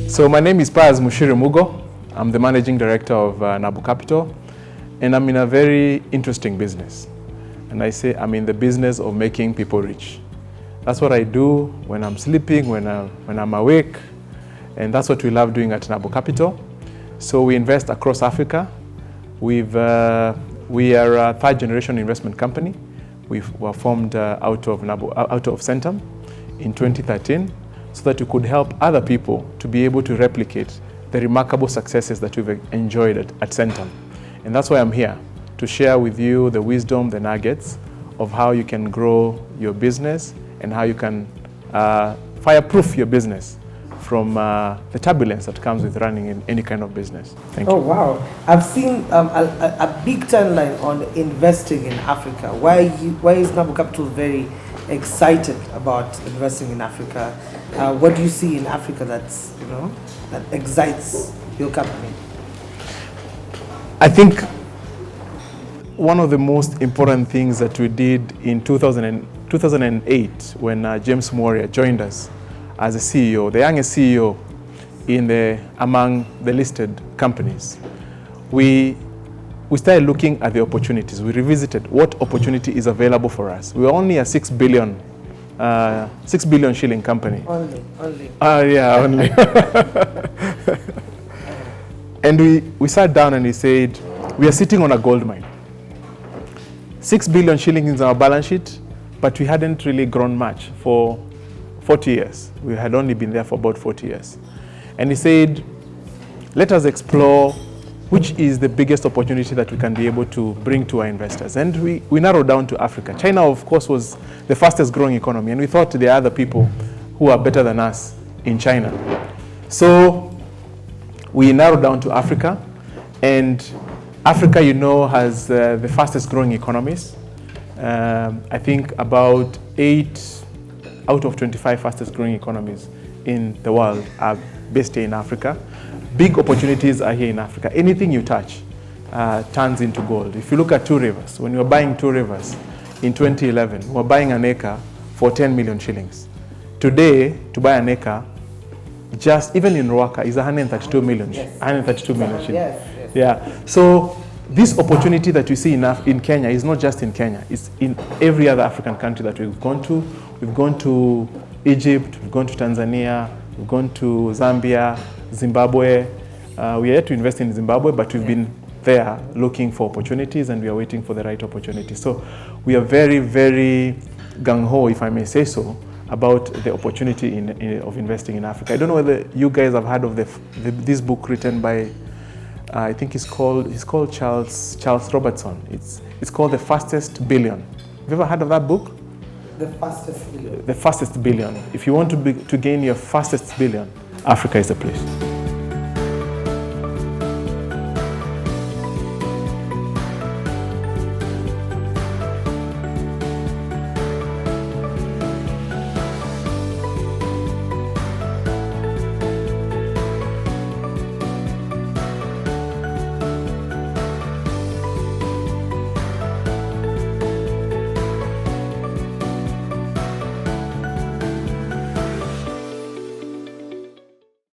So my name is Paz Mushiri Mugo. I'm the managing director of Nabo Capital, and I'm in a very interesting business. And I say I'm in the business of making people rich. That's what I do when I'm sleeping, when I'm awake, and that's what we love doing at Nabo Capital. So we invest across Africa. We are a third-generation investment company. We were formed out of Centum in 2013. So that we could help other people to be able to replicate the remarkable successes that we've enjoyed at Centum. And that's why I'm here, to share with you the wisdom, the nuggets of how you can grow your business and how you can fireproof your business from the turbulence that comes with running in any kind of business. Thank you. Oh, wow. I've seen a big timeline on investing in Africa. Why is Nabo Capital very excited about investing in Africa? What do you see in Africa that excites your company? I think one of the most important things that we did in 2008 when James Moria joined us as a CEO, the youngest CEO among the listed companies, we started looking at the opportunities. We revisited what opportunity is available for us. We were only a 6 billion shilling company. Only. Yeah, only. And we sat down and we said, we are sitting on a gold mine. 6 billion shillings in our balance sheet, but we hadn't really grown much for 40 years. We had only been there for about 40 years. And he said, let us explore which is the biggest opportunity that we can be able to bring to our investors. And we narrowed down to Africa. China, of course, was the fastest growing economy, and we thought there are other people who are better than us in China. So we narrowed down to Africa, and Africa, has the fastest growing economies. I think about 8 out of 25 fastest growing economies in the world are based here in Africa. Big opportunities are here in Africa. Anything you touch turns into gold. If you look at Two Rivers, when we were buying Two Rivers in 2011, we were buying an acre for 10 million shillings. Today, to buy an acre, just even in Rwaka, is 132 million. Yes. 132 million shillings. Yes. Yeah. So this opportunity that you see in Kenya is not just in Kenya. It's in every other African country that we've gone to. We've gone to Egypt, we've gone to Tanzania, we've gone to Zambia, Zimbabwe. We are yet to invest in Zimbabwe, but we've been there looking for opportunities, and we are waiting for the right opportunity. So we are very, very gung-ho, if I may say so, about the opportunity of investing in Africa. I don't know whether you guys have heard of this book written by, I think he's called Charles Robertson. It's called The Fastest Billion. Have you ever heard of that book? The fastest billion. The fastest billion. If you want to gain your fastest billion, Africa is the place.